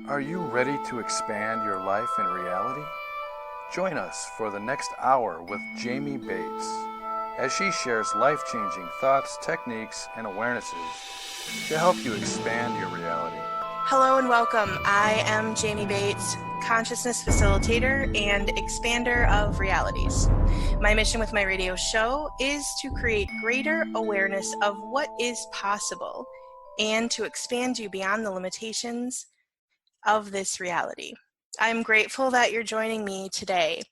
Are you ready to expand your life and reality? Join us for the next hour with Jamie Bates as she shares life-changing thoughts, techniques, and awarenesses to help you expand your reality. Hello and welcome. I am Jamie Bates, consciousness facilitator and expander of realities. My mission with my radio show is to create greater awareness of what is possible and to expand you beyond the limitations of this reality. I'm grateful that you're joining me today.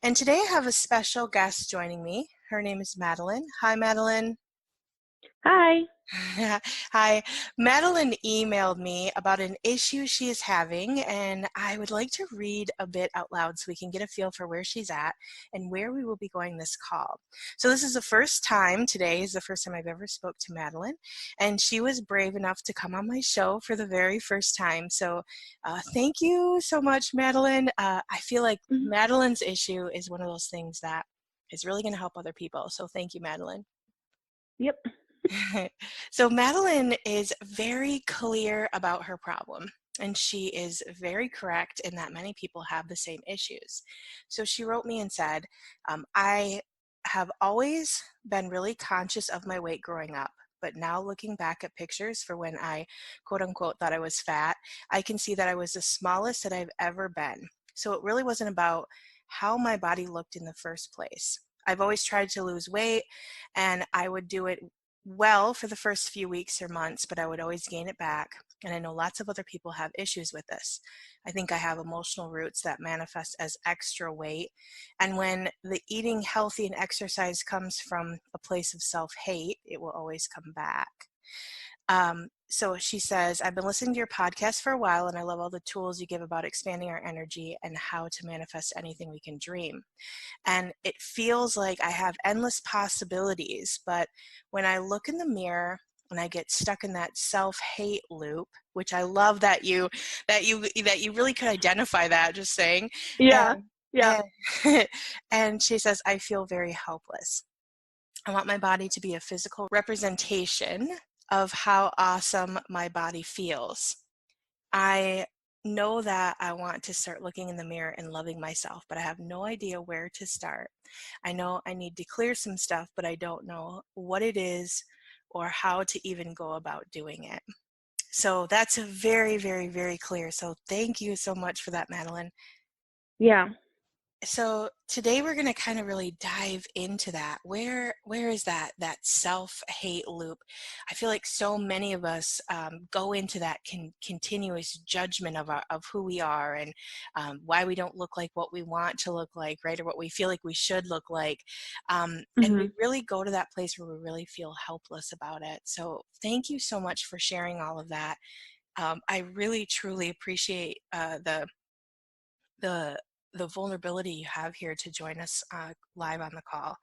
And today I have a special guest joining me. Her name is Madeline. Hi, Madeline. Hi. Hi. Madeline emailed me about an issue she is having, and I would like to read a bit out loud so we can get a feel for where she's at and where we will be going this call. So this is the first time, today is the first time I've ever spoke to Madeline, and she was brave enough to come on my show for the very first time. So thank you so much, Madeline. I feel like Madeline's issue is one of those things that is really going to help other people. So thank you, Madeline. Yep. So Madeline is very clear about her problem, and she is very correct in that many people have the same issues. So she wrote me and said, I have always been really conscious of my weight growing up, but now looking back at pictures for when I quote unquote thought I was fat, I can see that I was the smallest that I've ever been. So it really wasn't about how my body looked in the first place. I've always tried to lose weight, and I would do it well for the first few weeks or months, but I would always gain it back. And I know lots of other people have issues with this. I think I have emotional roots that manifest as extra weight. And when the eating healthy and exercise comes from a place of self-hate, it will always come back. So she says, I've been listening to your podcast for a while, and I love all the tools you give about expanding our energy and how to manifest anything we can dream. And it feels like I have endless possibilities, but when I look in the mirror and I get stuck in that self-hate loop, which I love that you really could identify that, just saying. Yeah. And she says, I feel very helpless. I want my body to be a physical representation of how awesome my body feels. I know that I want to start looking in the mirror and loving myself, but I have no idea where to start. I know I need to clear some stuff, but I don't know what it is or how to even go about doing it. So that's very, very, very clear. So thank you so much for that, Madeline. Yeah. So today we're going to kind of really dive into that. Where is that self-hate loop? I feel like so many of us go into that continuous judgment of who we are and why we don't look like what we want to look like, right? Or what we feel like we should look like. And we really go to that place where we really feel helpless about it. So thank you so much for sharing all of that. I really, truly appreciate the vulnerability you have here to join us live on the call.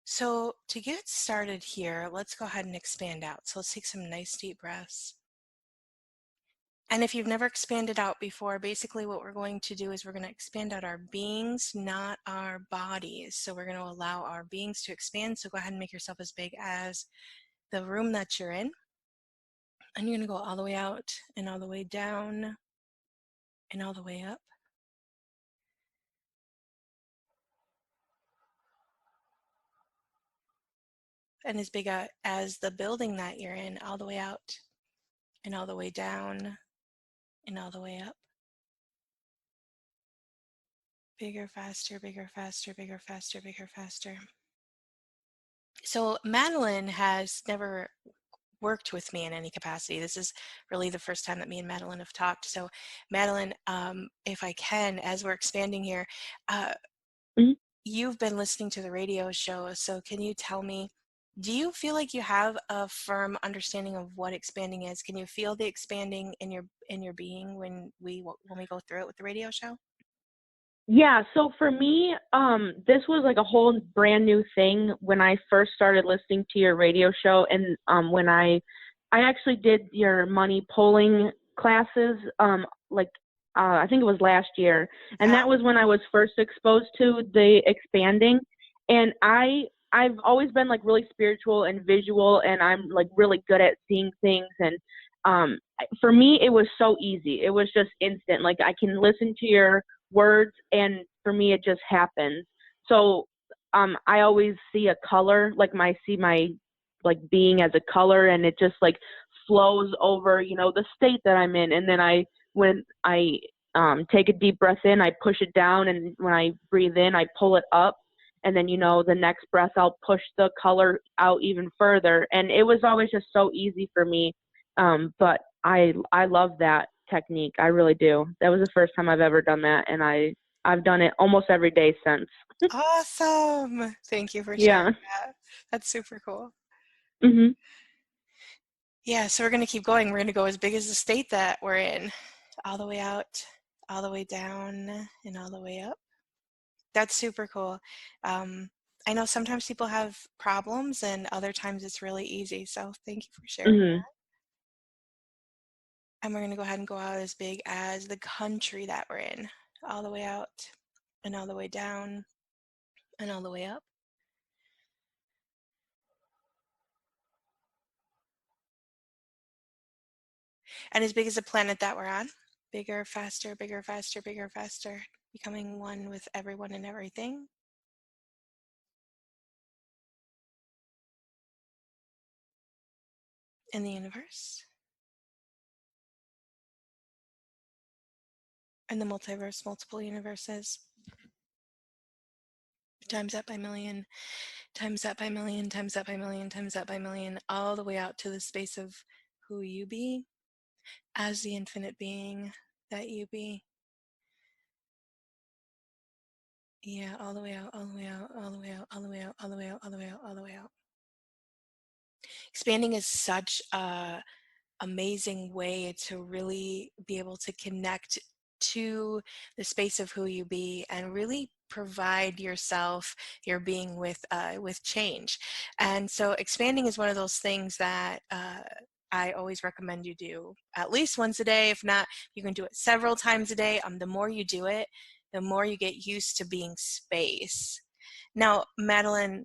So to get started here, let's go ahead and expand out. So let's take some nice deep breaths. And if you've never expanded out before, basically what we're going to do is we're going to expand out our beings, not our bodies. So we're going to allow our beings to expand. So go ahead and make yourself as big as the room that you're in. And you're going to go all the way out and all the way down and all the way up. And as big as the building that you're in, all the way out and all the way down and all the way up. Bigger, faster, bigger, faster, bigger, faster, bigger, faster. So Madeline has never worked with me in any capacity. This is really the first time that me and Madeline have talked. So Madeline, if I can, as we're expanding here, you've been listening to the radio show. So can you tell me, do you feel like you have a firm understanding of what expanding is? Can you feel the expanding in your being when we go through it with the radio show? Yeah. So for me, this was like a whole brand new thing when I first started listening to your radio show. And when I actually did your money polling classes, I think it was last year. And that was when I was first exposed to the expanding. And I've always been like really spiritual and visual, and I'm like really good at seeing things. And for me, it was so easy. It was just instant. Like, I can listen to your words, and for me, it just happens. So I always see a color, like see my like being as a color, and it just like flows over, the state that I'm in. And then when I take a deep breath in, I push it down, and when I breathe in, I pull it up. And then, the next breath, I'll push the color out even further. And it was always just so easy for me. But I love that technique. I really do. That was the first time I've ever done that, and I've done it almost every day since. Awesome. Thank you for sharing Yeah. that. That's super cool. Mhm. Yeah, so we're going to keep going. We're going to go as big as the state that we're in, all the way out, all the way down, and all the way up. That's super cool. I know sometimes people have problems, and other times it's really easy. So thank you for sharing Mhm. that. And we're going to go ahead and go out as big as the country that we're in, all the way out, and all the way down, and all the way up. And as big as the planet that we're on, bigger, faster, bigger, faster, bigger, faster, becoming one with everyone and everything. In the universe. And the multiverse, multiple universes. Times that by million, times that by million, times that by million, times that by million, all the way out to the space of who you be as the infinite being that you be. Yeah, all the way out, all the way out, all the way out, all the way out, all the way out, all the way out, all the way out. Expanding is such a amazing way to really be able to connect to the space of who you be and really provide yourself your being with change. And so expanding is one of those things that I always recommend you do at least once a day. If not, you can do it several times a day. The more you do it, the more you get used to being space. Now, Madeline,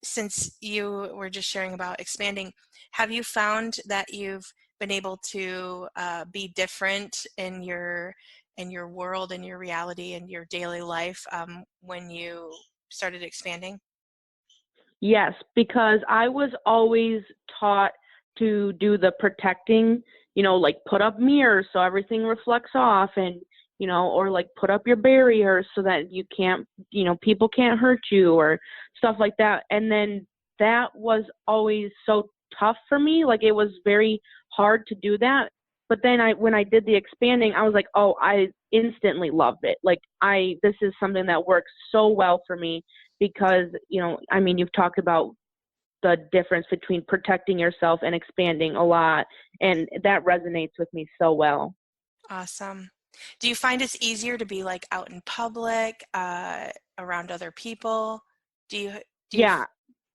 since you were just sharing about expanding, have you found that you've been able to be different in your world and your reality and your daily life when you started expanding? Yes, because I was always taught to do the protecting, like put up mirrors so everything reflects off, and, or like put up your barrier so that you can't, people can't hurt you or stuff like that. And then that was always so tough for me. Like, it was very hard to do that. But then when I did the expanding, I was like, oh, I instantly loved it. Like, this is something that works so well for me because, you've talked about the difference between protecting yourself and expanding a lot, and that resonates with me so well. Awesome. Do you find it's easier to be like out in public, around other people? Do you do you Yeah,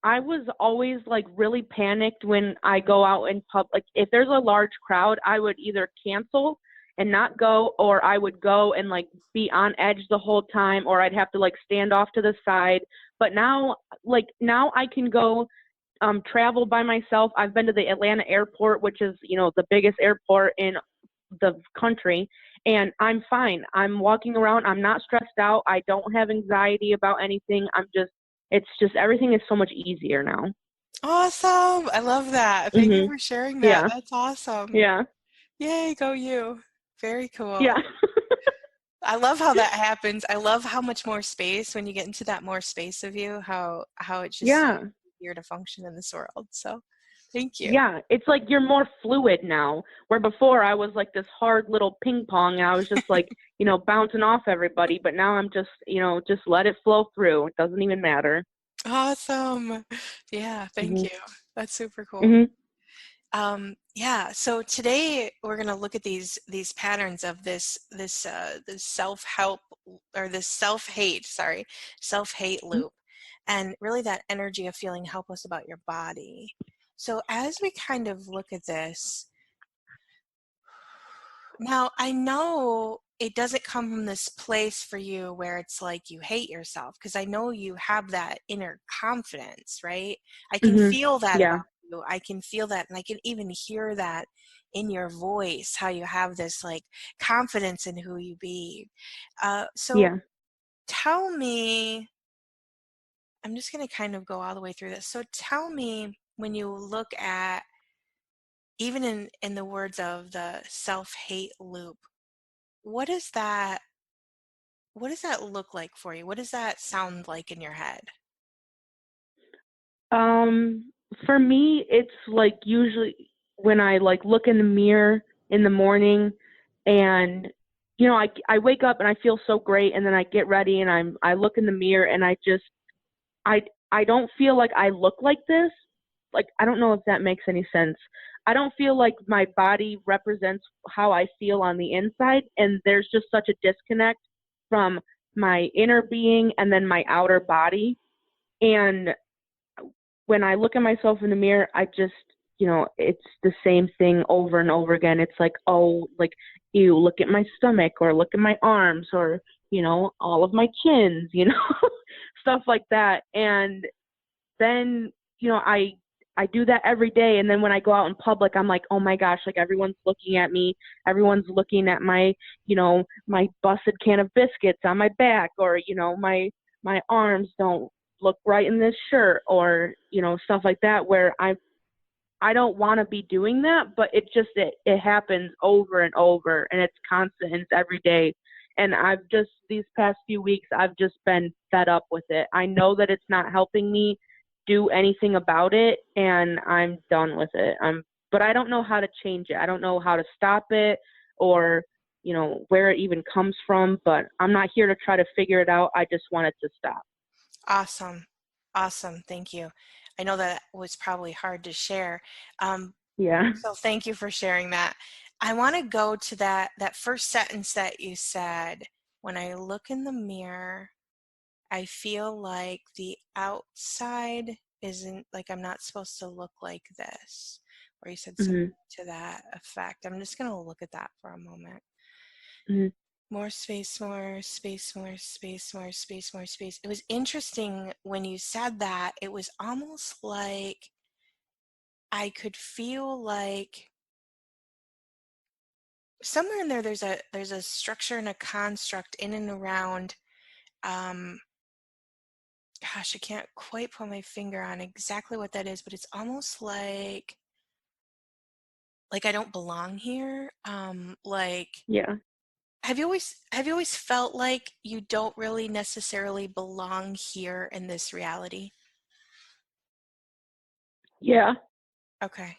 I was always like really panicked when I go out in public. If there's a large crowd, I would either cancel and not go, or I would go and like be on edge the whole time, or I'd have to like stand off to the side. But now, now I can go travel by myself. I've been to the Atlanta airport, which is, the biggest airport in the country, and I'm fine. I'm walking around. I'm not stressed out. I don't have anxiety about anything. It's just everything is so much easier now. Awesome. I love that. Thank you Mhm. for sharing that. Yeah. That's awesome. Yeah. Yay, go you. Very cool. Yeah. I love how that happens. I love how much more space when you get into that more space of you, how it's just Yeah. easier to function in this world. So thank you. Yeah. It's like you're more fluid now, where before I was like this hard little ping pong, and I was just like, bouncing off everybody. But now I'm just, just let it flow through. It doesn't even matter. Awesome. Yeah, thank Mhm. you. That's super cool. Mhm. Yeah, so today we're going to look at these patterns of this self-help or this self-hate loop, and really that energy of feeling helpless about your body. So as we kind of look at this, now I know it doesn't come from this place for you where it's like you hate yourself, because I know you have that inner confidence, right? I can Mhm. feel that Yeah. about you. I can feel that, and I can even hear that in your voice, how you have this like confidence in who you be. So Yeah. tell me, I'm just going to kind of go all the way through this. So tell me, when you look at, even in the words of the self-hate loop, what does that what does that look like for you? What does that sound like in your head? Um, for me, it's like usually when I like look in the mirror in the morning, and I wake up and I feel so great, and then I get ready and I look in the mirror and I I don't feel like I look like this. Like, I don't know if that makes any sense. I don't feel like my body represents how I feel on the inside, and there's just such a disconnect from my inner being and then my outer body. And when I look at myself in the mirror, I just, it's the same thing over and over again. It's like, oh, like, ew, look at my stomach, or look at my arms, or, all of my chins, stuff like that. And then, I do that every day. And then when I go out in public, I'm like, oh my gosh, like everyone's looking at me. Everyone's looking at my busted can of biscuits on my back, or, my arms don't look right in this shirt, or, stuff like that, where I don't want to be doing that, but it happens over and over, and it's constant, and it's every day. And these past few weeks, I've just been fed up with it. I know that it's not helping me do anything about it, and I'm done with it. But I don't know how to change it. I don't know how to stop it, or, where it even comes from, but I'm not here to try to figure it out. I just want it to stop. Awesome. Awesome. Thank you. I know that was probably hard to share. Um, Yeah. so thank you for sharing that. I want to go to that first sentence that you said. When I look in the mirror, I feel like the outside isn't like I'm not supposed to look like this. Or you said something Hmm. to that effect. I'm just going to look at that for a moment. Hmm. More space, more space, more space, more space, more space. It was interesting when you said that. It was almost like I could feel like somewhere in there there's a structure and a construct in and around, um gosh, I can't quite put my finger on exactly what that is, but it's almost like I don't belong here. Like, Yeah. have you always felt like you don't really necessarily belong here in this reality? Yeah. Okay.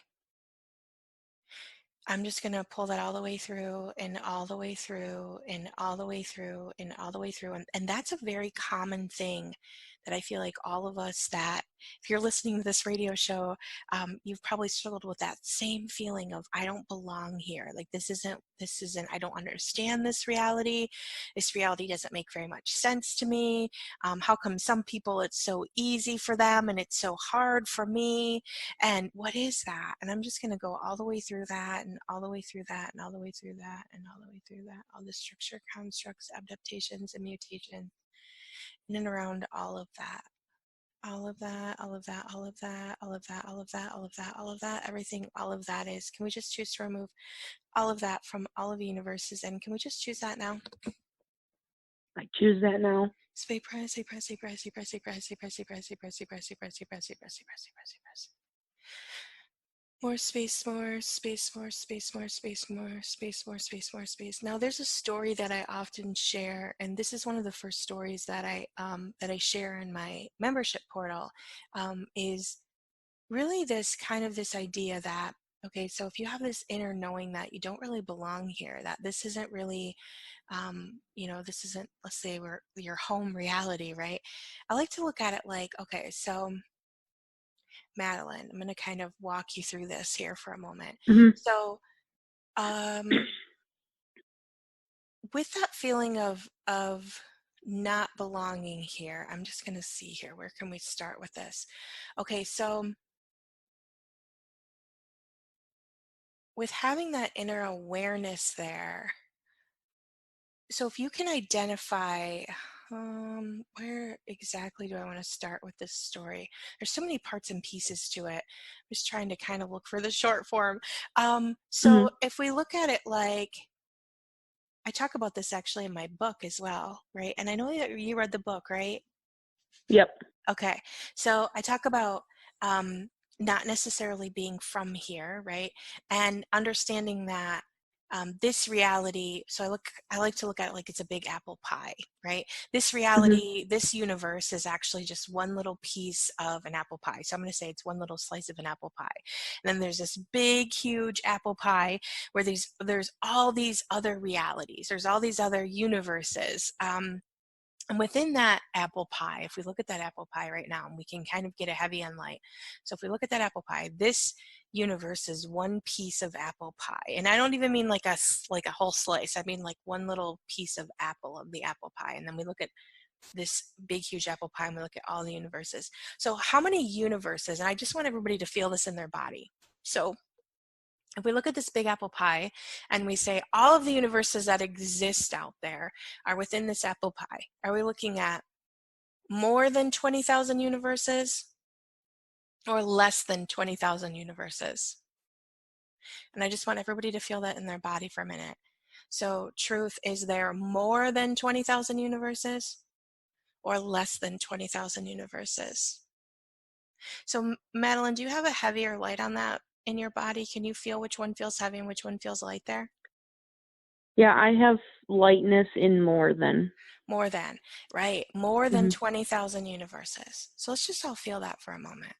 I'm just going to pull that all the way through and all the way through and all the way through and all the way through. And that's a very common thing that I feel like all of us, that if you're listening to this radio show, you've probably struggled with that same feeling of, I don't belong here. Like, this isn't, I don't understand this reality. This reality doesn't make very much sense to me. How come some people it's so easy for them and it's so hard for me? And what is that? And I'm just going to go all the way through that, and all the way through that, and all the way through that, and all the way through that, all the structure, constructs, adaptations, and mutations, in and around all of that. All of that, all of that, all of that, all of that, all of that, all of that, all of that, everything, all of that is. Can we just choose to remove all of that from all of the universes? And can we just choose that now? I choose that now. Say press, say press, say press, say press, say press, say press, say press, say press, say press, say press, say press, say press, say press, say press, say press. More space, more space, more space, more space, more space, more space, more space. Now, there's a story that I often share, and this is one of the first stories that I share in my membership portal. Is really this idea that, okay, so if you have this inner knowing that you don't really belong here, that this isn't really, this isn't, let's say, your home reality, right? I like to look at it like, okay, so Madeline, I'm going to kind of walk you through this here for a moment. Hmm. So, um, with that feeling of not belonging here, I'm just going to see here. Where can we start with this? Okay, so with having that inner awareness there, so if you can identify, Where exactly do I want to start with this story? There's so many parts and pieces to it. I'm just trying to kind of look for the short form. So Mhm. if we look at it like, I talk about this actually in my book as well, right? And I know that you read the book, right? Yep. Okay, so I talk about um, not necessarily being from here, right? And understanding that this reality, so I like to look at it like it's a big apple pie, right? This Mhm. reality, this universe is actually just one little piece of an apple pie. So I'm going to say it's one little slice of an apple pie. And then there's this big, huge apple pie where there's all these other realities, there's all these other universes. And within that apple pie, if we look at that apple pie right now, and we can kind of get a heavy on light. So if we look at that apple pie, this universe is one piece of apple pie. And I don't even mean like like a whole slice. I mean like one little piece of apple of the apple pie. And then we look at this big, huge apple pie and we look at all the universes. So how many universes, and I just want everybody to feel this in their body. So if we look at this big apple pie and we say all of the universes that exist out there are within this apple pie, are we looking at more than 20,000 universes or less than 20,000 universes? And I just want everybody to feel that in their body for a minute. So, truth, is there more than 20,000 universes or less than 20,000 universes? So, Madeline, do you have a heavier light on that in your body? Can you feel which one feels heavy and which one feels light there? Yeah, I have lightness in more than. More than, right? More than Mhm. 20,000 universes. So let's just all feel that for a moment.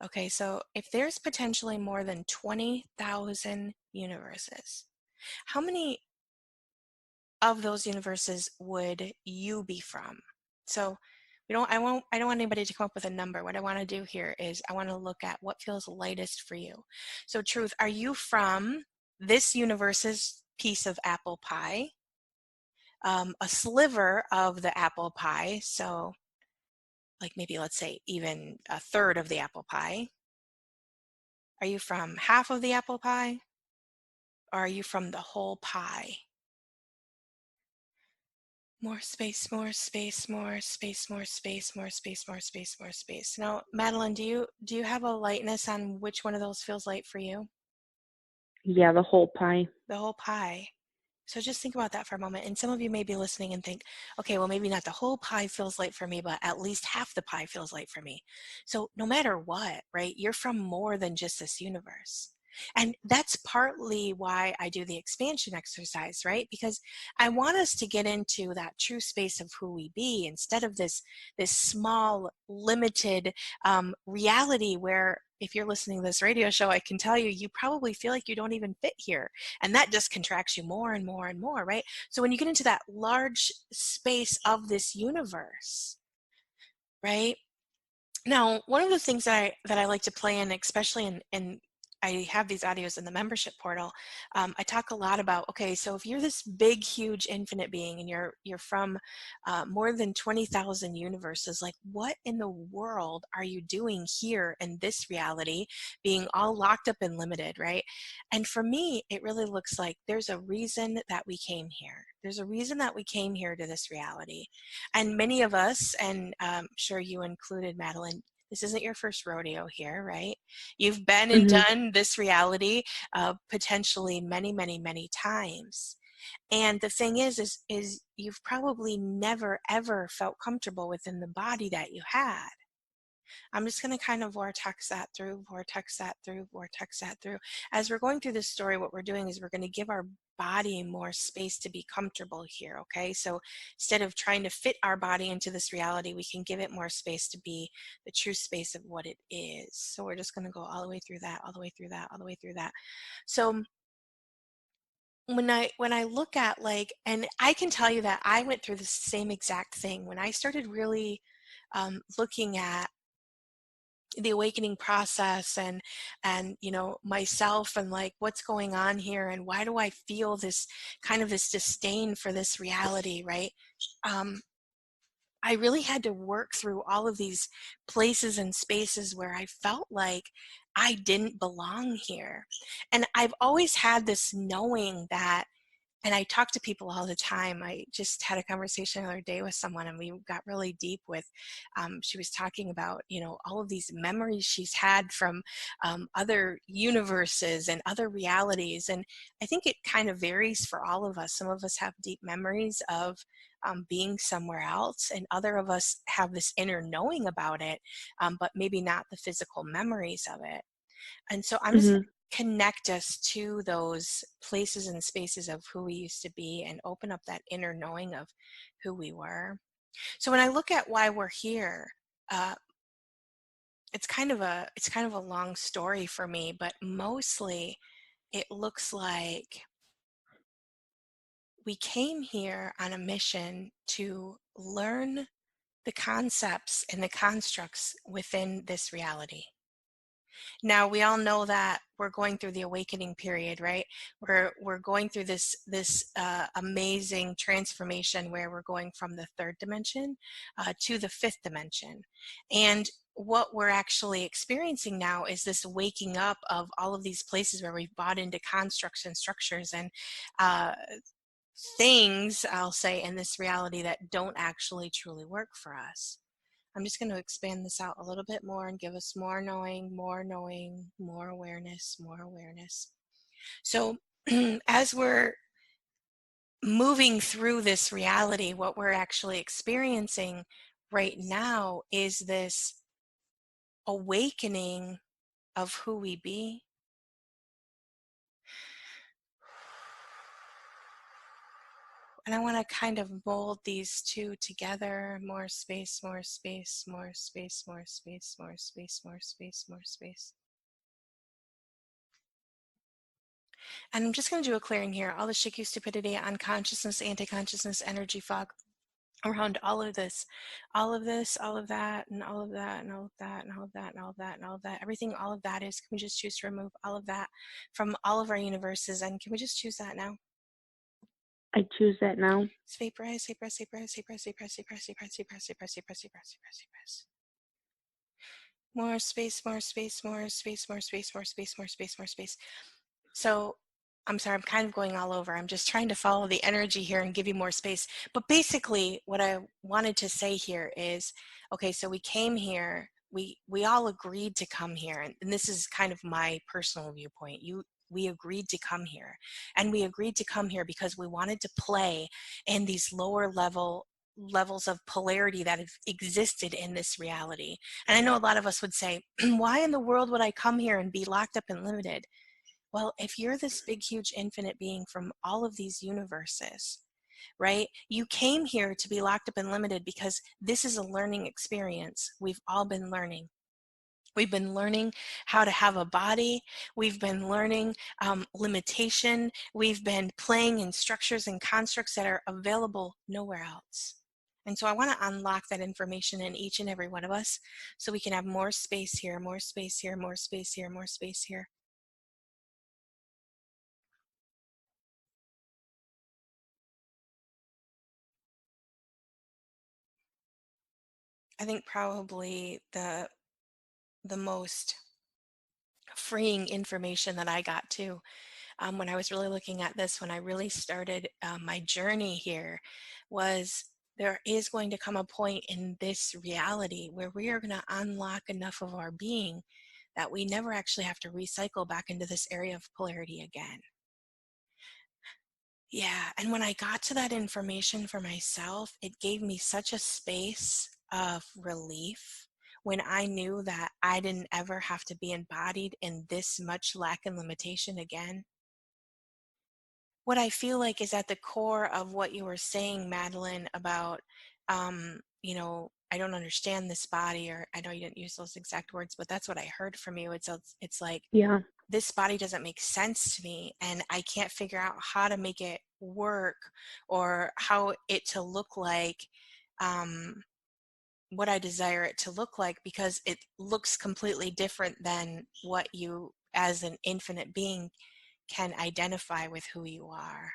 Okay, so if there's potentially more than 20,000 universes, how many of those universes would you be from? So I don't want anybody to come up with a number. What I want to do here is I want to look at what feels lightest for you. So truth, are you from this universe's piece of apple pie? A sliver of the apple pie, so like maybe let's say even a third of the apple pie? Are you from half of the apple pie? Or are you from the whole pie? More space, more space, more space, more space, more space, more space, more space. Now, Madeline, do you have a lightness on which one of those feels light for you? Yeah, the whole pie. The whole pie. So just think about that for a moment. And some of you may be listening and think, okay, well, maybe not the whole pie feels light for me, but at least half the pie feels light for me. So no matter what, right, you're from more than just this universe. And that's partly why I do the expansion exercise, right? Because I want us to get into that true space of who we be instead of this small, limited reality where if you're listening to this radio show, I can tell you, you probably feel like you don't even fit here. And that just contracts you more and more and more, right? So when you get into that large space of this universe, right? Now, one of the things that I like to play in, especially in I have these audios in the membership portal. I talk a lot about, okay, so if you're this big, huge, infinite being, and you're from more than 20,000 universes, like what in the world are you doing here in this reality, being all locked up and limited, right? And for me, it really looks like there's a reason that we came here. There's a reason that we came here to this reality. And many of us, and sure you included, Madeline, this isn't your first rodeo here, right? You've been and Mhm. done this reality potentially many, many, many times. And the thing is you've probably never ever felt comfortable within the body that you had. I'm just going to kind of vortex that through, vortex that through, vortex that through. As we're going through this story, what we're doing is we're going to give our body more space to be comfortable here, okay? So instead of trying to fit our body into this reality, we can give it more space to be the true space of what it is. So we're just going to go all the way through that, all the way through that, all the way through that. So when I look at like, and I can tell you that I went through the same exact thing when I started really looking at the awakening process and myself and like what's going on here and why do I feel this kind of this disdain for this reality, right? um, I really had to work through all of these places and spaces where I felt like I didn't belong here. And I've always had this knowing that And I talk to people all the time. I just had a conversation the other day with someone, and we got really deep with, she was talking about, all of these memories she's had from other universes and other realities. And I think it kind of varies for all of us. Some of us have deep memories of being somewhere else, and other of us have this inner knowing about it, but maybe not the physical memories of it. And so I'm just Mhm. connect us to those places and spaces of who we used to be and open up that inner knowing of who we were. So when I look at why we're here, uh, it's kind of a long story for me, but mostly it looks like we came here on a mission to learn the concepts and the constructs within this reality. Now we all know that we're going through the awakening period, right? We're going through this amazing transformation where we're going from the third dimension to the fifth dimension, and what we're actually experiencing now is this waking up of all of these places where we've bought into constructs and structures and uh, things, I'll say, in this reality that don't actually truly work for us. I'm just going to expand this out a little bit more and give us more knowing, more awareness, more awareness. So as we're moving through this reality, what we're actually experiencing right now is this awakening of who we be. And I want to kind of mold these two together. More space, more space, more space, more space, more space, more space, more space. And I'm just going to do a clearing here. All the shaky stupidity, unconsciousness, anti-consciousness, energy fog around all of this, all of this, all of that, and all of that, and all of that, and all of that, and all of that, and all of that. Everything, all of that is, can we just choose to remove all of that from all of our universes? And can we just choose that now? I choose that now. Vaporize, vaporize, vaporize, vaporize, vaporize, vaporize, vaporize, vaporize, vaporize, vaporize, vaporize, vaporize. More space, more space, more space, more space, more space, more space, more space. So I'm sorry, I'm kind of going all over. I'm just trying to follow the energy here and give you more space. But basically, what I wanted to say here is, okay, so we came here, we all agreed to come here, and this is kind of my personal viewpoint. We agreed to come here, and we agreed to come here because we wanted to play in these lower levels of polarity that have existed in this reality. And I know a lot of us would say, why in the world would I come here and be locked up and limited? Well, if you're this big, huge, infinite being from all of these universes, right? You came here to be locked up and limited because this is a learning experience. We've all been learning. We've been learning how to have a body. We've been learning limitation. We've been playing in structures and constructs that are available nowhere else. And so I want to unlock that information in each and every one of us so we can have more space here, more space here, more space here, more space here. I think probably the most freeing information that I got too when I was really looking at this, when I really started my journey here, was there is going to come a point in this reality where we are going to unlock enough of our being that we never actually have to recycle back into this area of polarity again. Yeah, and when I got to that information for myself, it gave me such a space of relief when I knew that I didn't ever have to be embodied in this much lack and limitation again. What I feel like is at the core of what you were saying, Madeline, about, I don't understand this body, or I know you didn't use those exact words, but that's what I heard from you. It's like, Yeah. this body doesn't make sense to me, and I can't figure out how to make it work or how it to look like um, what I desire it to look like, because it looks completely different than what you as an infinite being can identify with who you are.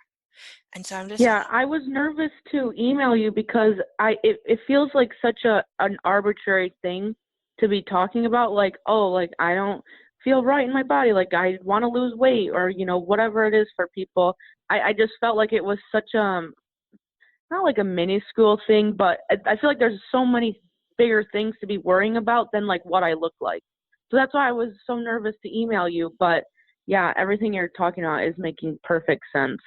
And so I'm just Yeah, I was nervous to email you because it feels like such an arbitrary thing to be talking about, like, oh, like I don't feel right in my body. Like I want to lose weight or, whatever it is for people. I just felt like it was such not like a minuscule thing, but I feel like there's so many bigger things to be worrying about than like what I look like. So that's why I was so nervous to email you. But yeah, everything you're talking about is making perfect sense.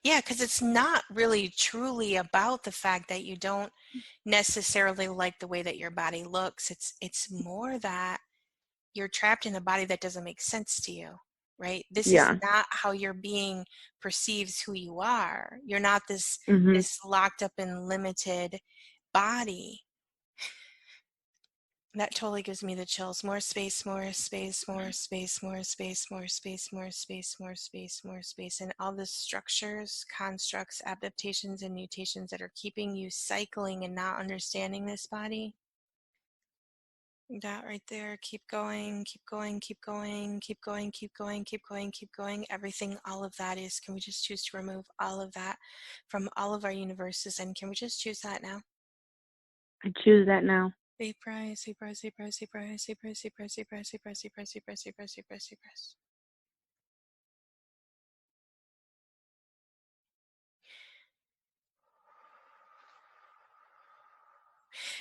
Yeah, because it's not really truly about the fact that you don't necessarily like the way that your body looks. It's more that you're trapped in a body that doesn't make sense to you, right? This is Yeah. not how your being perceives who you are. You're not Mhm. this locked up and limited body. That totally gives me the chills. More space, more space, more space, more space, more space, more space, more space, more space, and all the structures, constructs, adaptations, and mutations that are keeping you cycling and not understanding this body. That right there. Keep going, keep going, keep going, keep going, keep going, keep going, keep going. Everything, all of that is, can we just choose to remove all of that from all of our universes? And can we just choose that now? I choose that now. Say price, say price, say price, say price, say price, say price, say price, say price, say price, say price, say price, say price, say price.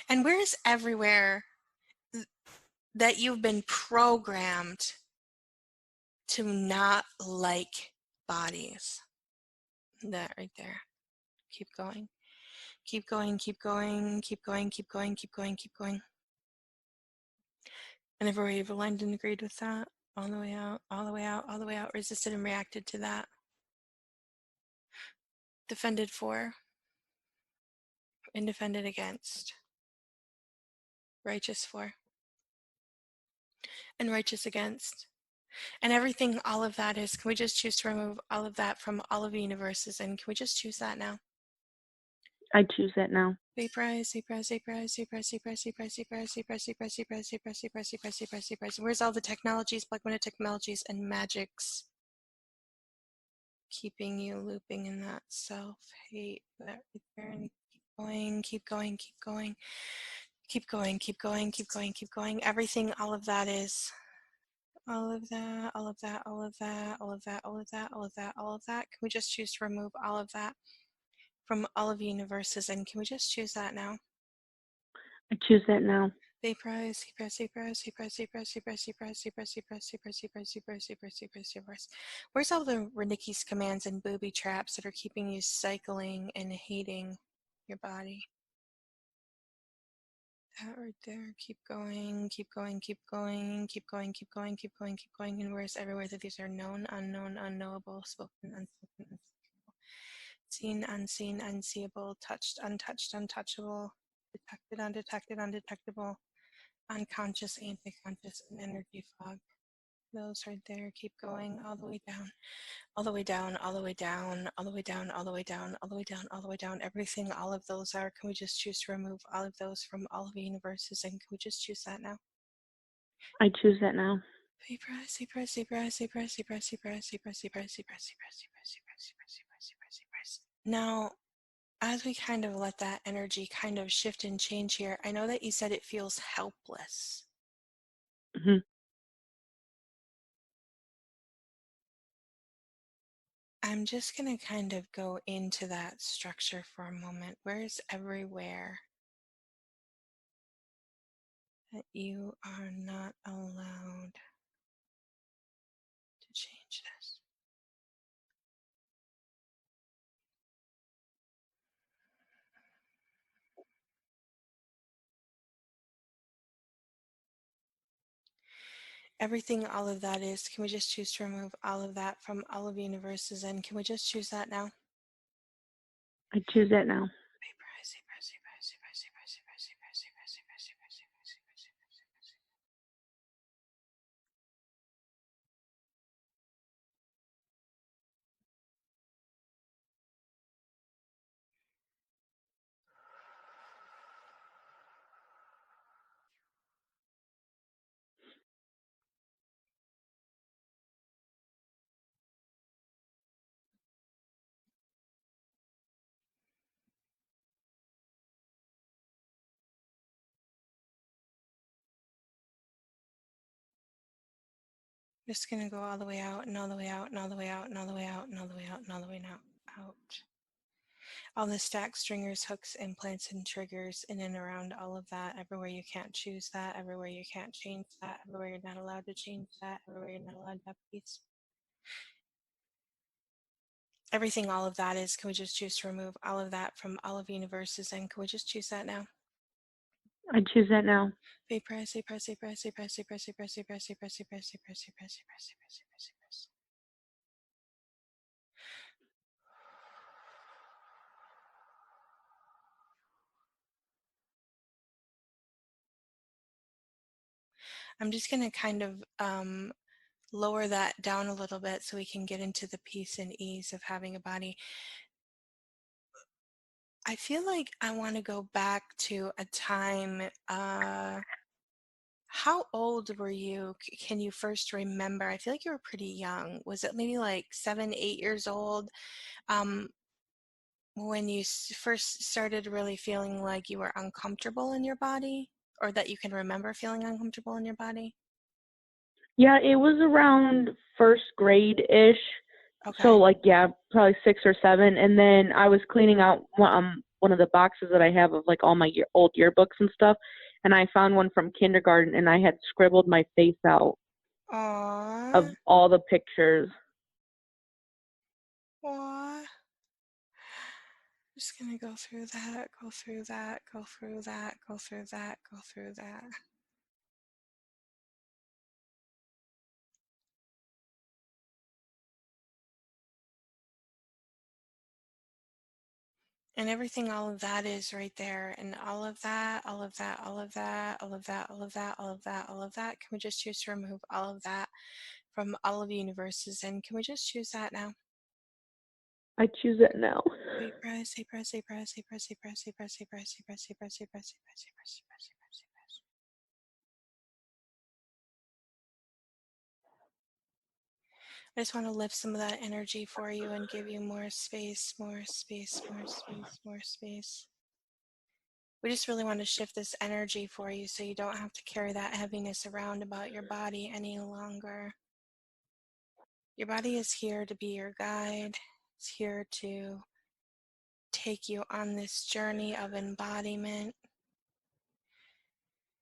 And where's everywhere that you've been programmed to not like bodies? That right there. Keep going. Keep going, keep going, keep going, keep going, keep going, keep going. And everywhere you've aligned and agreed with that, all the way out, all the way out, all the way out, resisted and reacted to that. Defended for and defended against. Righteous for and righteous against. And everything, all of that is, can we just choose to remove all of that from all of the universes? And can we just choose that now? I choose that now. Say price, say price, say price, say price, say price, say price, say price, say price, say price, say price, say price, say price, say price, say price, say price. Where's all the technologies, Black Widow technologies and magics keeping you looping in that self-hate, that return? Keep going, keep going, keep going, keep going, keep going, keep going, keep going. Everything, all of that is all of that, all of that, all of that, all of that, all of that, all of that, all of that. Can we just choose to remove all of that from all of the universes? And can we just choose that now? I choose that now. Say price, say price, say price, say price, say price, say price, say price, say price, say price, say price, say price, say price, say price, say price, say price. Where's all the Renicki's commands and booby traps that are keeping you cycling and hating your body? That right there. Keep going, keep going, keep going, keep going, keep going, keep going, keep going. And where's everywhere that these are known, unknown, unknowable, spoken, unspoken, unspeakable, seen, unseen, unseeable, touched, untouched, untouchable, detected, undetected, undetectable, unconscious, anti-conscious, and energy fog. Those right there. Keep going all the way down, all the way down, all the way down, all the way down, all the way down, all the way down, all the way down. Everything, all of those are. Can we just choose to remove all of those from all of the universes? And can we just choose that now? I choose that now. Say price, say price, say price, say price, say price, say price, say price, say price, say price, say price, say price, say price, say price, say price, say price, say price. Now, as we kind of let that energy kind of shift and change here, I know that you said it feels helpless. Mhm. I'm just going to kind of go into that structure for a moment. Where's everywhere that you are not allowed to change this? Everything, all of that is, can we just choose to remove all of that from all of the universes? And can we just choose that now? I choose that now. Just going to go all the way out and all the way out and all the way out and all the way out and all the way out and all the way out. All the stacks, stringers, hooks, implants, and triggers in and around all of that, everywhere you can't choose that, everywhere you can't change that, everywhere you're not allowed to change that, everywhere you're not allowed to have peace. Everything, all of that is, can we just choose to remove all of that from all of universes, and can we just choose that now? I choose that now. Press, press, press, press, press, press, press, press, press, press, press, press, press, press, press. I'm just going to kind of lower that down a little bit so we can get into the peace and ease of having a body. I feel like I want to go back to a time. How old were you? Can you first remember? I feel like you were pretty young. Was it maybe like 7, 8 years old when you first started really feeling like you were uncomfortable in your body, or that you can remember feeling uncomfortable in your body? Yeah, it was around first grade-ish. Okay. So like, yeah, probably 6 or 7. And then I was cleaning out one of the boxes that I have of like all my old yearbooks and stuff. And I found one from kindergarten, and I had scribbled my face out of Aww. all the pictures. Aww. Just gonna go through that, go through that, go through that, go through that, go through that. And everything, all of that is right there. And all of that, all of that, all of that, all of that, all of that, all of that, all of that. Can we just choose to remove all of that from all of the universes? And can we just choose that now? I choose it now. Press, press, press, press, press, press, press, press, press, press, press, press, press, press. I just want to lift some of that energy for you and give you more space, more space, more space, more space. We just really want to shift this energy for you so you don't have to carry that heaviness around about your body any longer. Your body is here to be your guide. It's here to take you on this journey of embodiment.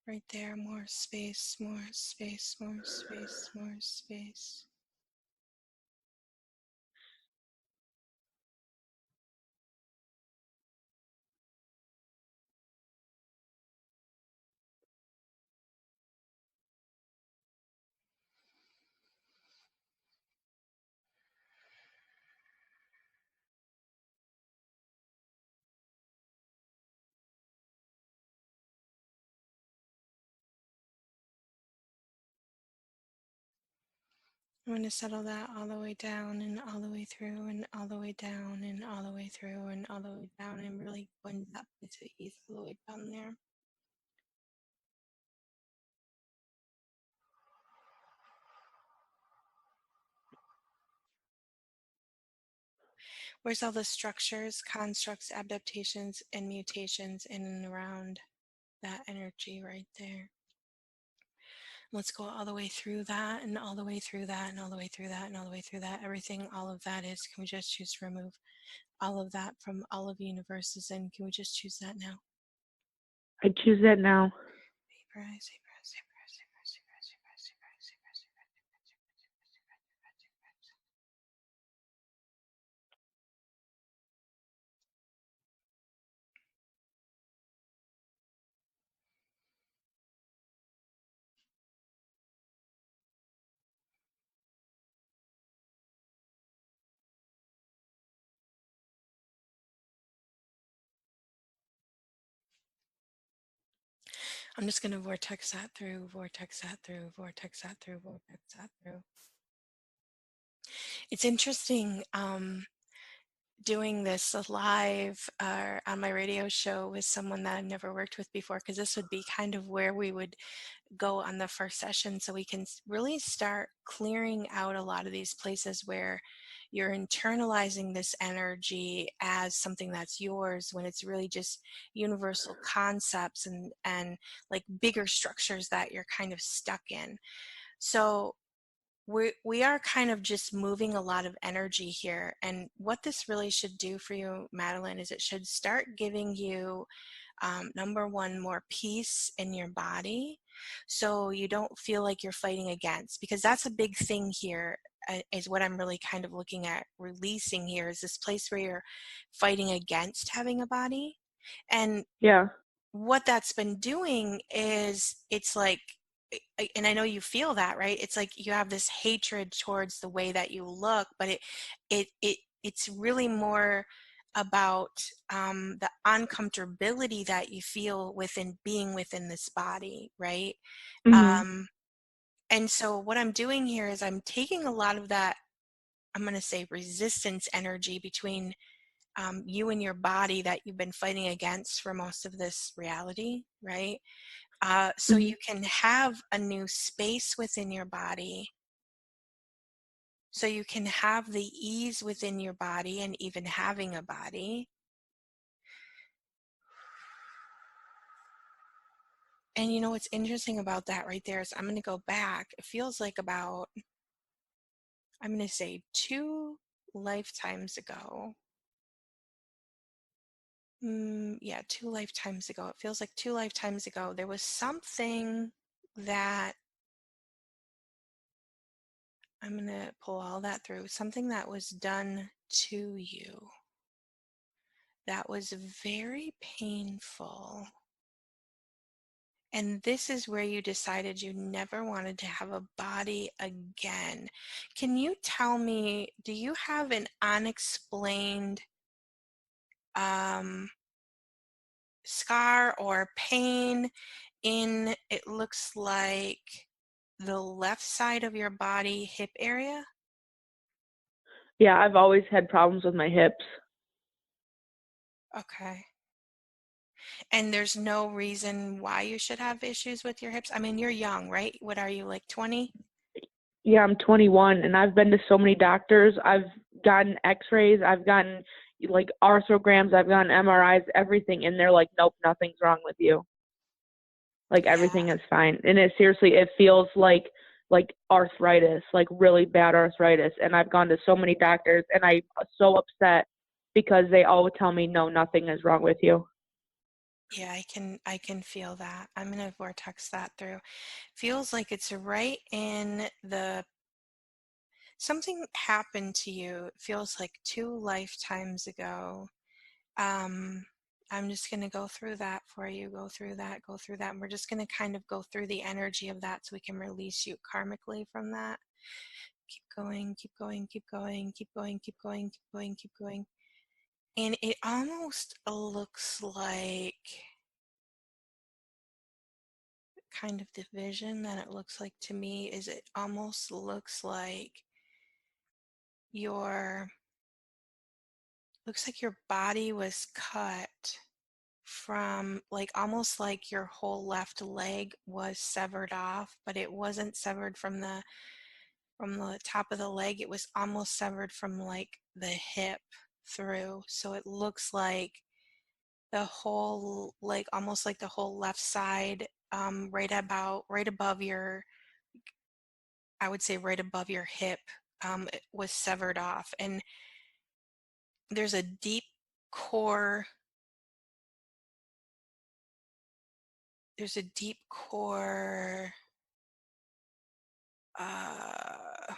Right there, more space, more space, more space, more space. I'm going to settle that all the way down and all the way through and all the way down and all the way through and all the way down. I'm really going to that place of ease all the way down there. Where's all the structures, constructs, adaptations, and mutations in and around that energy right there? Let's go all the way through that and all the way through that and all the way through that and all the way through that. Everything, all of that is, can we just choose to remove all of that from all of the universes? And can we just choose that now? I choose that now. I'm just going to vortex that through, vortex that through, vortex that through, vortex that through. It's interesting doing this live on my radio show with someone that I've never worked with before, because this would be kind of where we would go on the first session, so we can really start clearing out a lot of these places where you're internalizing this energy as something that's yours when it's really just universal concepts and like bigger structures that you're kind of stuck in. So we are kind of just moving a lot of energy here. And what this really should do for you, Madeline, is it should start giving you, number one, more peace in your body, so you don't feel like you're fighting against, because that's a big thing here. Is what I'm really kind of looking at releasing here, is this place where you're fighting against having a body. And Yeah. what that's been doing is, it's like, and I know you feel that, right? It's like you have this hatred towards the way that you look, but it's really more about, the uncomfortability that you feel within being within this body, right? Mhm. Um, and so what I'm doing here is I'm taking a lot of that, I'm going to say, resistance energy between, you and your body that you've been fighting against for most of this reality, right? So Mhm. you can have a new space within your body, so you can have the ease within your body and even having a body. And you know what's interesting about that right there is, I'm going to go back. It feels like about, I'm going to say, 2 lifetimes ago. Yeah, 2 lifetimes ago. It feels like 2 lifetimes ago. There was something that, I'm going to pull all that through, something that was done to you that was very painful. And this is where you decided you never wanted to have a body again. Can you tell me, do you have an unexplained, um, scar or pain in, it looks like, the left side of your body, hip area? Yeah, I've always had problems with my hips. Okay. And there's no reason why you should have issues with your hips? I mean, you're young, right? What are you, like 20? Yeah, I'm 21 and I've been to so many doctors. I've gotten x-rays, I've gotten like arthrograms, I've gotten MRIs, everything, and they're like, nope, nothing's wrong with you. Like Yeah. everything is fine. And it seriously, it feels like arthritis, like really bad arthritis. And I've gone to so many doctors and I'm so upset because they all tell me, no, nothing is wrong with you. Yeah, I can feel that. I'm gonna vortex that through. Feels like it's right in the, something happened to you. It feels like 2 lifetimes ago. Um, I'm just gonna go through that for you. Go through that. And we're just gonna kind of go through the energy of that so we can release you karmically from that. Keep going, keep going, keep going, keep going, keep going, keep going, keep going. And it almost looks like, kind of the vision that it looks like to me is, it almost looks like your, looks like your body was cut from, like, almost like your whole left leg was severed off, but it wasn't severed from the top of the leg. It was almost severed from like the hip through. So it looks like the whole, like almost like the whole left side, right above your, I would say right above your hip, it was severed off. And there's a deep core, there's a deep core, uh,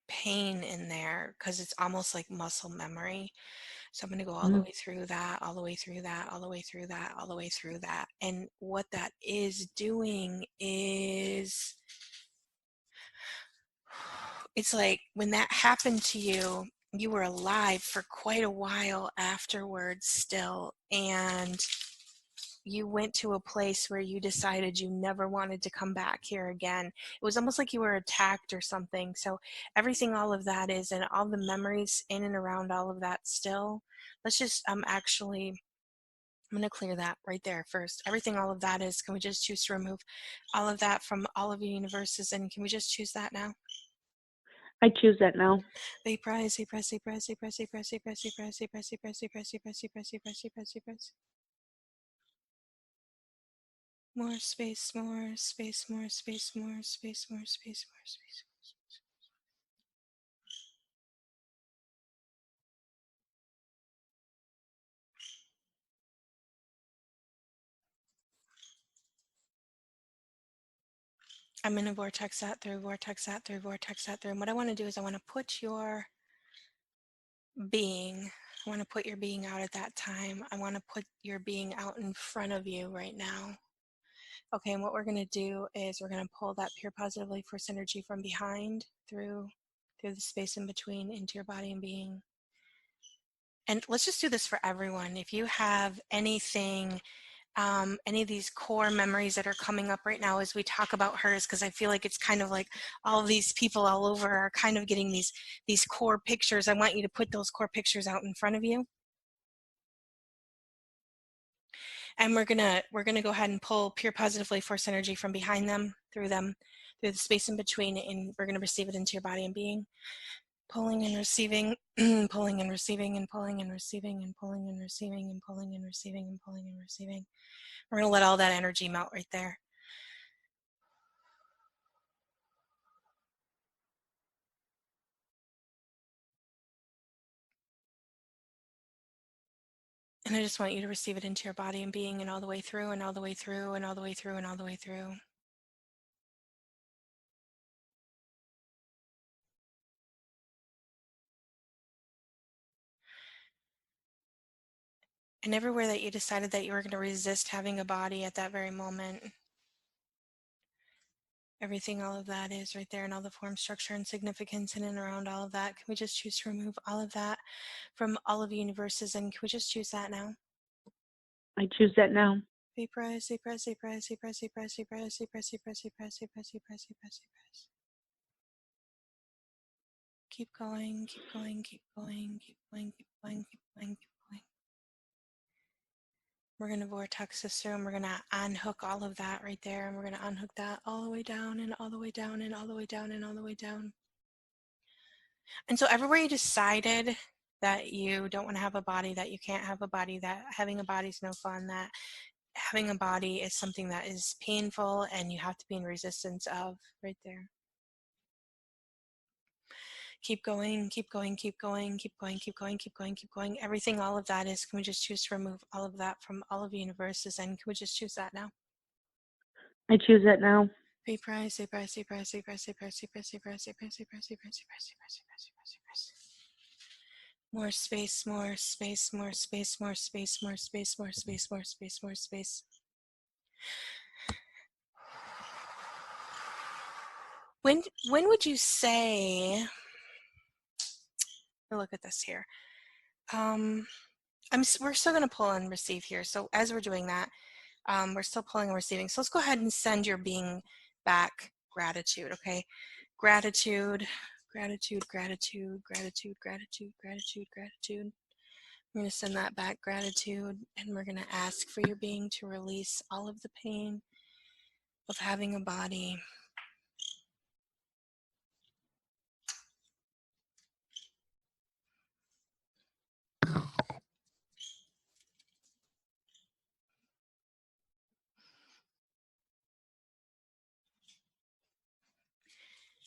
pain in there, because it's almost like muscle memory. So I'm going to go all the Mhm. way through that, all the way through that, all the way through that, all the way through that. And what that is doing is, it's like when that happened to you, you were alive for quite a while afterwards still. And you went to a place where you decided you never wanted to come back here again. It was almost like you were attacked or something. So everything, all of that is, and all the memories in and around all of that still, let's just, actually, I'm going to clear that right there first. Everything, all of that is, can we just choose to remove all of that from all of your universes? And can we just choose that now? I choose that now. Press, press, press, press, press, press, press, press, press, press, press, press, press. More space, more space, more space, more space, more space, more space. I'm going to vortex that through, vortex that through, vortex that through. And what I want to do is I want to put your being, I want to put your being out at that time. I want to put your being out in front of you right now. Okay, and what we're going to do is we're going to pull that pure positive life force energy from behind through the space in between into your body and being. And let's just do this for everyone. If you have anything, any of these core memories that are coming up right now as we talk about hers, because I feel like it's kind of like all of these people all over are kind of getting these core pictures. I want you to put those core pictures out in front of you. And we're gonna go ahead and pull pure positive life force energy from behind them, through the space in between, and we're gonna receive it into your body and being. Pulling and receiving, pulling and receiving, and pulling and receiving, and pulling and receiving, and pulling and receiving, and pulling and receiving. We're going to let all that energy melt right there. And I just want you to receive it into your body and being, and all the way through, and all the way through, and all the way through, and all the way through. And everywhere that you decided that you were going to resist having a body at that very moment, everything, all of that is right there, and all the form, structure, and significance in and around all of that. Can we just choose to remove all of that from all of the universes? And can we just choose that now? I choose that now. Be press, be press, be press, be press, be press, be press, be press, be press, be press, be press, be press, be press, be press. Keep going, keep going, keep going, keep going, keep going, keep going, keep going. We're going to vortex this through, and we're going to unhook all of that right there, and we're going to unhook that all the way down, and all the way down, and all the way down, and all the way down. And so everywhere you decided that you don't want to have a body, that you can't have a body, that having a body is no fun, that having a body is something that is painful and you have to be in resistance of, right there. Keep going, keep going, keep going, keep going, keep going, keep going, keep going. Everything, all of that is, can we just choose to remove all of that from all of the universes? And can we just choose that now? I choose that now. Be price, say price, say price, say price, say price, say price, say price, say price, say price, say price, say price, say price, say price, say price, say price. More space, more space, more space, more space, more space, more space, more space, more space. When would you say, look at this here. We're still going to pull and receive here. So as we're doing that, we're still pulling and receiving. So let's go ahead and send your being back gratitude, okay? Gratitude, gratitude, gratitude, gratitude, gratitude, gratitude, gratitude. We're going to send that back gratitude, and we're going to ask for your being to release all of the pain of having a body.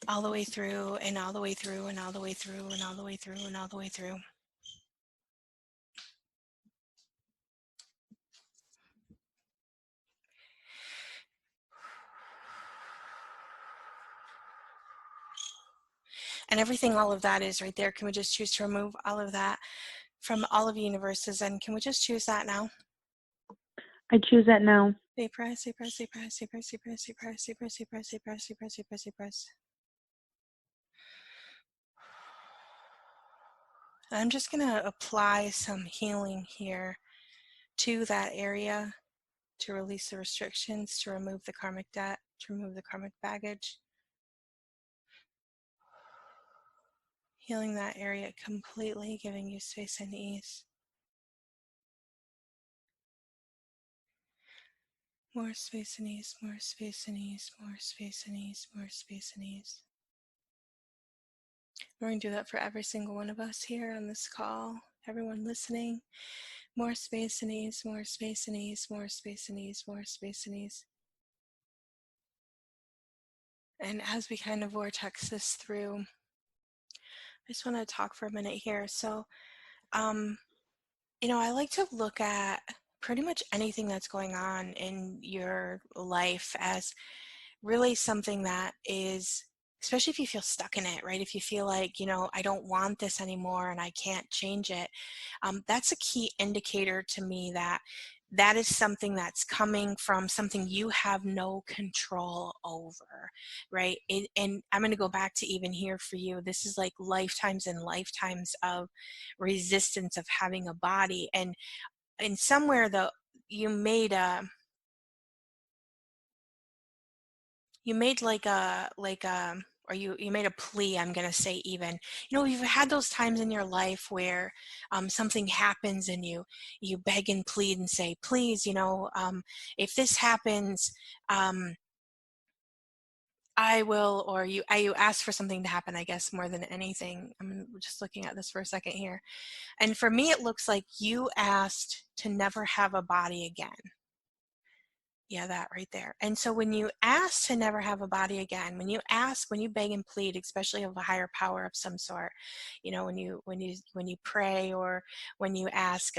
All the way through, and all the way through, and all the way through, and all the way through, and all the way through. And everything, all of that is right there. Can we just choose to remove all of that from all of the universes? And can we just choose that now? I choose that now. Say press, say press, say press, say press, say press, say press, say press, say press, say press, say press, say press, say press. I'm just going to apply some healing here to that area to release the restrictions, to remove the karmic debt, to remove the karmic baggage. Healing that area completely, giving you space and ease. More space and ease, more space and ease, more space and ease, more space and ease. We're going to do that for every single one of us here on this call, everyone listening. More space and ease, more space and ease, more space and ease, more space and ease. And as we kind of vortex this through, I just want to talk for a minute here. So, I like to look at pretty much anything that's going on in your life as really something that is, especially if you feel stuck in it, right? If you feel like, I don't want this anymore and I can't change it, that's a key indicator to me that that is something that's coming from something you have no control over, right? And I'm going to go back to even here for you. This is like lifetimes and lifetimes of resistance of having a body. And somewhere though, you made a, you made or you made a plea, I'm going to say. Even, you've had those times in your life where something happens and you beg and plead and say, please, if this happens, um, I will, or you ask for something to happen, I guess, more than anything. I'm just looking at this for a second here. And for me, it looks like you asked to never have a body again. Yeah, that right there. And so when you ask to never have a body again, when you beg and plead, especially of a higher power of some sort, when you pray, or when you ask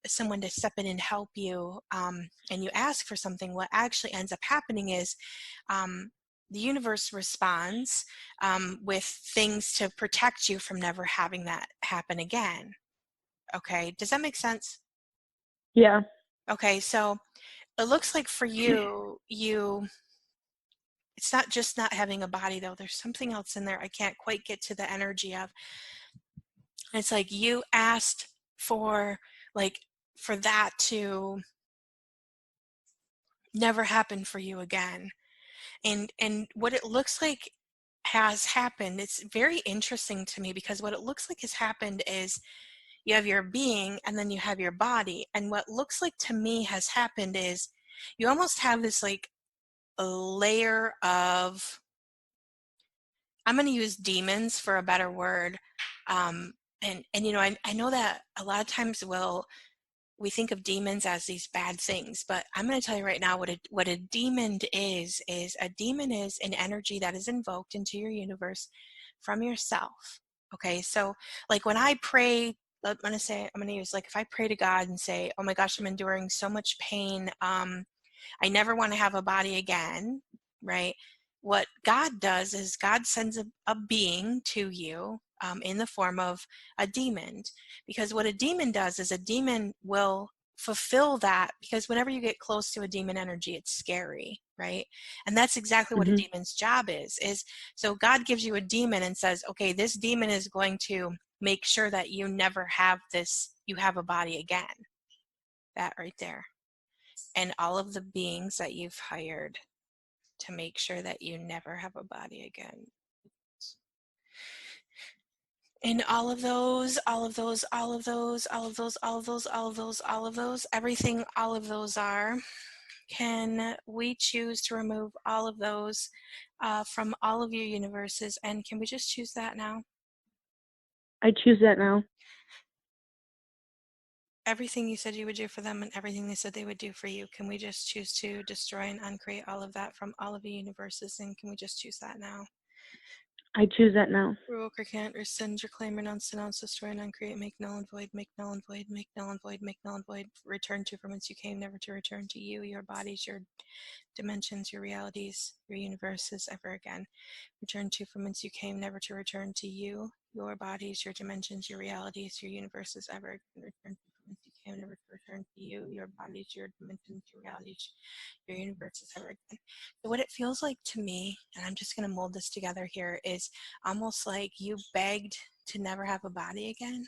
someone to step in and help you, and you ask for something, what actually ends up happening is the universe responds with things to protect you from never having that happen again. Okay, does that make sense? Yeah. Okay, so it looks like for you, it's not just not having a body though. There's something else in there I can't quite get to the energy of. It's like you asked for, like, for that to never happen for you again. And what it looks like has happened, it's very interesting to me, because what it looks like has happened is you have your being and then you have your body. And what looks like to me has happened is you almost have this like a layer of, I'm going to use demons for a better word. I know that a lot of times we think of demons as these bad things, but I'm going to tell you right now what a demon is a demon is an energy that is invoked into your universe from yourself. Okay, so like when I pray, I'm going to use, like, if I pray to God and say, oh my gosh, I'm enduring so much pain, I never want to have a body again, right? What God does is God sends a being to you in the form of a demon. Because what a demon does is a demon will fulfill that, because whenever you get close to a demon energy, it's scary, right? And that's exactly what a Mhm. demon's job is so God gives you a demon and says, okay, this demon is going to make sure that you never have this, you have a body again. That right there. And all of the beings that you've hired to make sure that you never have a body again. And all of those, all of those, all of those, all of those, all of those, all of those, all of those, everything all of those are, can we choose to remove all of those from all of your universes? And can we just choose that now? I choose that now. Everything you said you would do for them and everything they said they would do for you, can we just choose to destroy and uncreate all of that from all of the universes? And can we just choose that now? I choose that now. Revoke or can't rescind, reclaim, renounce, denounce, destroy, and uncreate, make null and void, make null and void, make null and void, make null and void, return to from whence you came, never to return to you, your bodies, your dimensions, your realities, your universes ever again. Return to from whence you came, never to return to you, your bodies, your dimensions, your realities, your universes ever again. Return to from whence you came, never to return to you, your bodies, your dimensions, your realities, your universes ever again. So what it feels like to me, and I'm just going to mold this together here, is almost like you begged to never have a body again.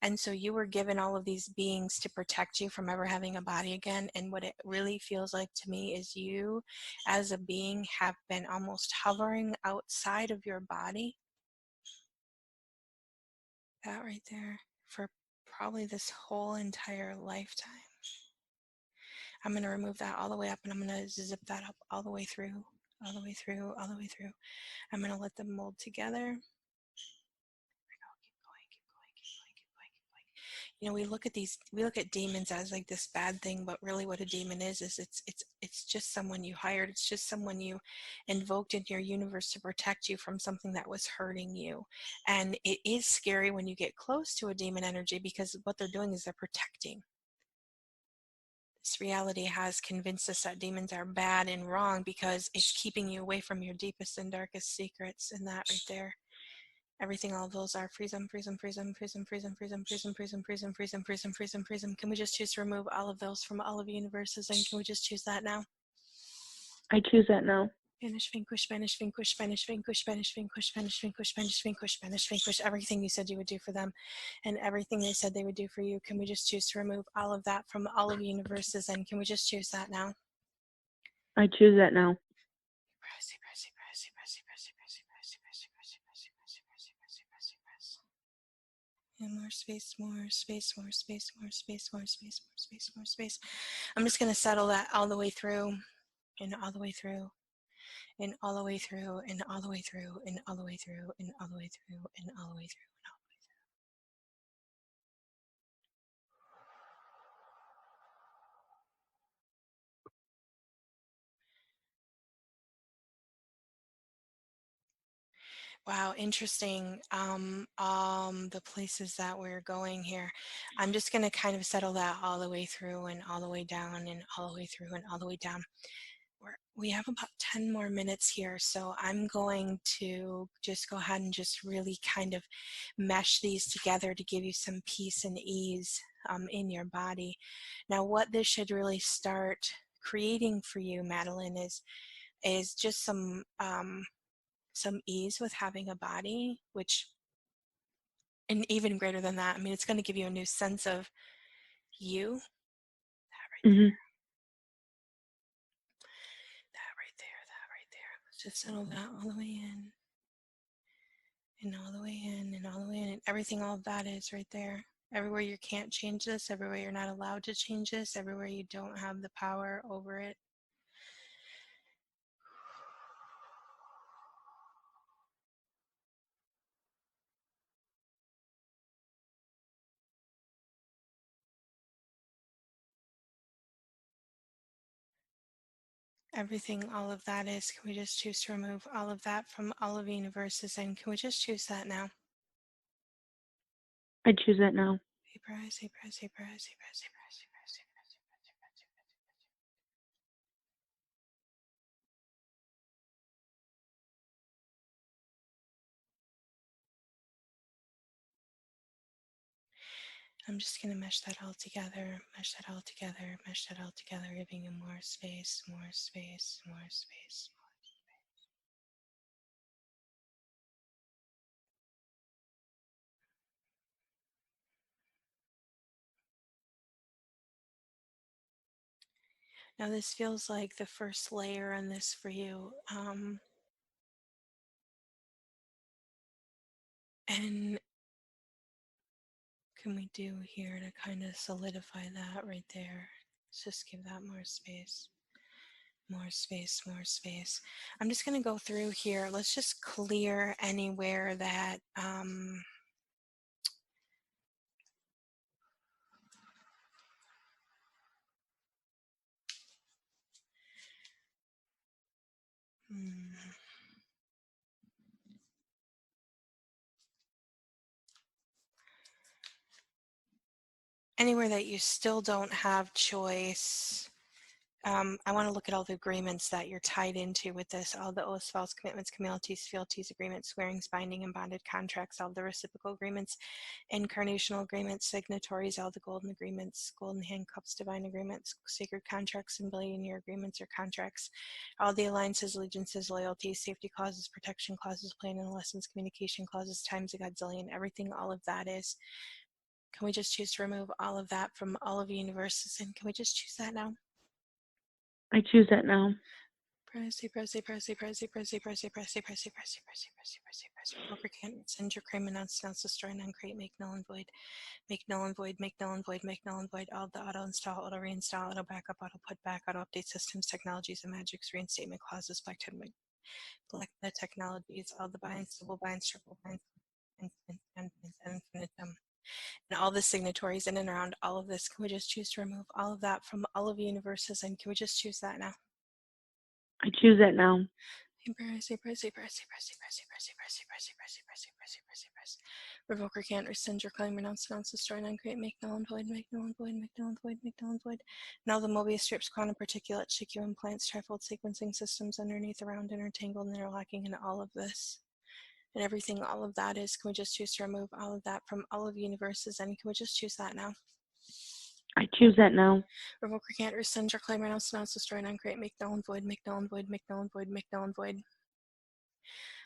And so you were given all of these beings to protect you from ever having a body again. And what it really feels like to me is you as a being have been almost hovering outside of your body. That right there, for probably this whole entire lifetime. I'm going to remove that all the way up, and I'm going to zip that up all the way through, all the way through, all the way through. I'm going to let them mold together. We look at demons as like this bad thing, but really what a demon is it's just someone you hired. It's just someone you invoked into your universe to protect you from something that was hurting you. And it is scary when you get close to a demon energy, because what they're doing is they're protecting. This reality has convinced us that demons are bad and wrong because it's keeping you away from your deepest and darkest secrets, and that right there. Everything, all those are freeze them, freeze them, freeze them, freeze them, freeze them, freeze them, freeze them, freeze them, freeze them, freeze them, freeze them, freeze them, freeze them. Can we just choose to remove all of those from all of the universes? And can we just choose that now? I choose that now. Banish, vanquish, banish, vanquish, banish, vanquish, banish, vanquish, banish, vanquish, banish, vanquish, banish, vanquish. Everything you said you would do for them, and everything they said they would do for you. Can we just choose to remove all of that from all of the universes? And can we just choose that now? I choose that now. And more space, more space, more space, more space, more space, more space, more space. I'm just going to settle that all the way through, and all the way through, and all the way through, and all the way through, and all the way through, and all the way through, and all the way through. Wow, interesting. The places that we're going here. I'm just going to kind of settle that all the way through and all the way down and all the way through and all the way down. We have about 10 more minutes here, so I'm going to just go ahead and just really kind of mesh these together to give you some peace and ease in your body. Now, what this should really start creating for you, Madeline, is just some ease with having a body, which, and even greater than that, I mean, it's going to give you a new sense of you. That right there. That right there. That right there. Let's just settle that all the way in. And all the way in, and all the way in. And everything, all of that is right there. Everywhere you can't change this, everywhere you're not allowed to change this, everywhere you don't have the power over it. Everything, all of that is, can we just choose to remove all of that from all of the universes? And can we just choose that now? I choose that now. I'm just going to mesh that all together, mesh that all together, mesh that all together, giving you more space, more space, more space. Now this feels like the first layer on this for you. And can we do here to kind of solidify that right there? Let's just give that more space. More space, more space. I'm just going to go through here. Let's just clear anywhere that anywhere that you still don't have choice. I want to look at all the agreements that you're tied into with this, all the oaths, vows, commitments, communities, fealties, agreements, swearings, binding and bonded contracts, all the reciprocal agreements, incarnational agreements, signatories, all the golden agreements, golden handcuffs, divine agreements, sacred contracts, and billion-year agreements or contracts, all the alliances, allegiances, loyalties, safety clauses, protection clauses, plan and lessons, communication clauses, times a godzillion, everything, all of that is. Can we just choose to remove all of that from all of the universes? And can we just choose that now? I choose that now. Pressy. Overcant, send your crime, announce, destroy, uncreate, make null and void, make null and void, make null and void, make null and void, all the auto install, auto reinstall, auto backup, auto put back, auto update systems, technologies, and magics, reinstatement clauses, black technologies, all the binds, double binds, triple binds, infinitum. And all the signatories in and around all of this, can we just choose to remove all of that from all of the universes? And can we just choose that now? I choose that now. Revoke or can't rescind your claim, renounce, destroy, uncreate, make null and void, make null and void, make null and void, make null and void. Now the Mobius strips, quantum particulate, Shikyu implants, trifold sequencing systems underneath, around, intertangled, and interlocking into all of this. And everything all of that is, can we just choose to remove all of that from all of universes? And can we just choose that now? I choose that now. Revoke or can't rescind your claim, renounce, destroy, uncreate, make null and void, make null and void, make null and void, make null and void.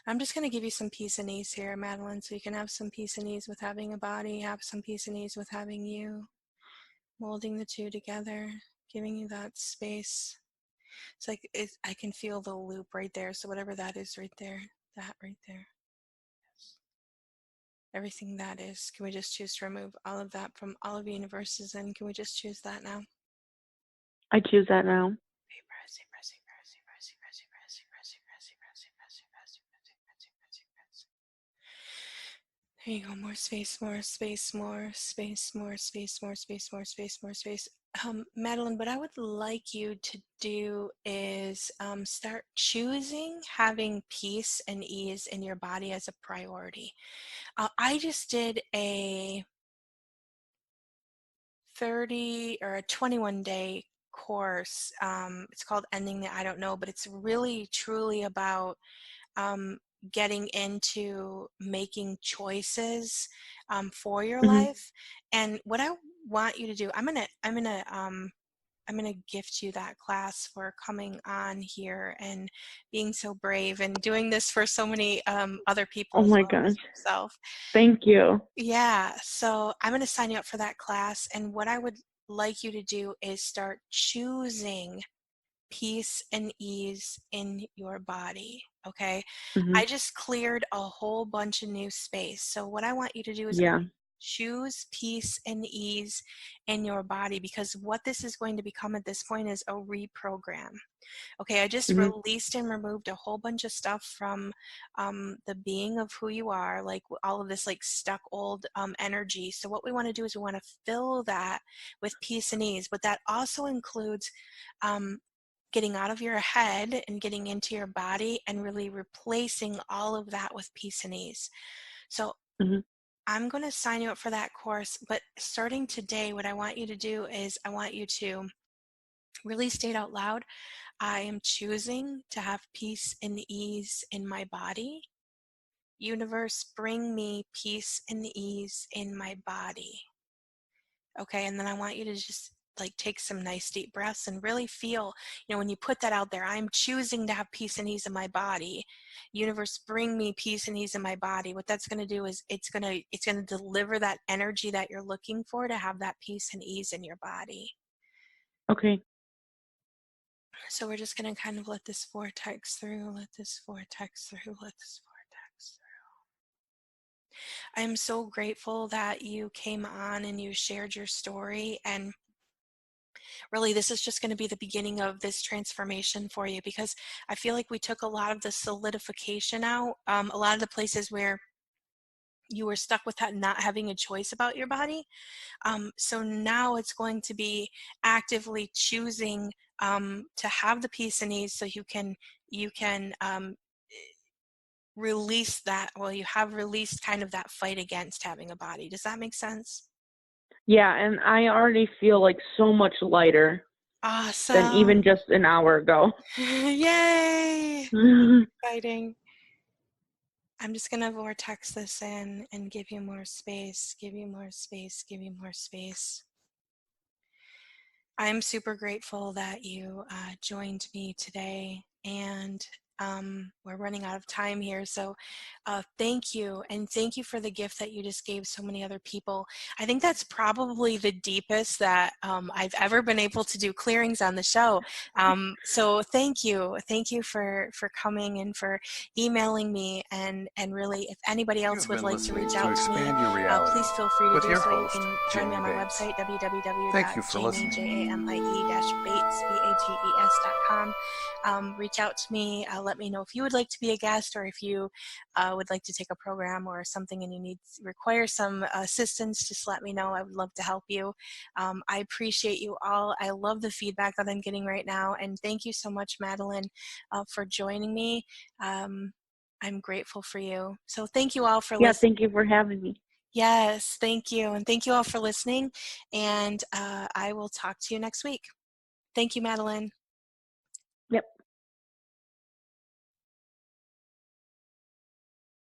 I'm just going to give you some peace and ease here, Madeline, so you can have some peace and ease with having a body, have some peace and ease with having you, molding the two together, giving you that space. It's like I can feel the loop right there, so whatever that is right there, that right there. Yes. Everything that is, can we just choose to remove all of that from all of universes, and can we just choose that now? I choose that now. There you go, more space, more space, more space, more space, more space, more space, more space. Madeline, what I would like you to do is start choosing having peace and ease in your body as a priority. I just did a 30 or a 21-day course. It's called Ending the I Don't Know, but it's really truly about getting into making choices for your life. And what I want you to do, I'm gonna gift you that class for coming on here and being so brave and doing this for so many other people Oh as my well as gosh. yourself. Thank you. Yeah, so I'm gonna sign you up for that class, and what I would like you to do is start choosing peace and ease in your body. Okay, Mm-hmm. I just cleared a whole bunch of new space. So what I want you to do is Yeah. choose peace and ease in your body, because what this is going to become at this point is a reprogram. Okay, I just Mm-hmm. released and removed a whole bunch of stuff from the being of who you are, like all of this like stuck old energy. So what we want to do is we want to fill that with peace and ease, but that also includes getting out of your head and getting into your body and really replacing all of that with peace and ease. So Mm-hmm. I'm going to sign you up for that course, but starting today, what I want you to do is I want you to really state out loud, I am choosing to have peace and ease in my body. Universe, bring me peace and ease in my body. Okay, and then I want you to just like take some nice deep breaths and really feel, when you put that out there, I'm choosing to have peace and ease in my body. Universe, bring me peace and ease in my body. What that's going to do is it's going to deliver that energy that you're looking for to have that peace and ease in your body. Okay. So we're just going to kind of let this vortex through, let this vortex through, let this vortex through. I am so grateful that you came on and you shared your story, and really this is just going to be the beginning of this transformation for you, because I feel like we took a lot of the solidification out, a lot of the places where you were stuck with that not having a choice about your body. So now it's going to be actively choosing to have the peace and ease, so you can release that. Well, you have released kind of that fight against having a body. Does that make sense? Yeah, and I already feel like so much lighter than Awesome. even just an hour ago. Yay! Exciting. I'm just going to vortex this in and give you more space, give you more space, give you more space. I'm super grateful that you joined me today, and we're running out of time here. So thank you, and thank you for the gift that you just gave so many other people. I think that's probably the deepest that I've ever been able to do clearings on the show. So thank you for coming and for emailing me, and really, if anybody else You've would been like to listening reach to out to me, Expand Your Reality please feel free to with do your so. You host, can join me on Jamie my Bates. website, Thank you for listening. www.jamie-bates.com. Reach out to me. Let me know if you would like to be a guest, or if you would like to take a program or something and you require some assistance. Just let me know. I would love to help you. I appreciate you all. I love the feedback that I'm getting right now, and thank you so much, Madeline, for joining me. I'm grateful for you. So thank you all for Yeah, listening. thank you for having me. Yes, thank you. And thank you all for listening. And I will talk to you next week. Thank you, Madeline.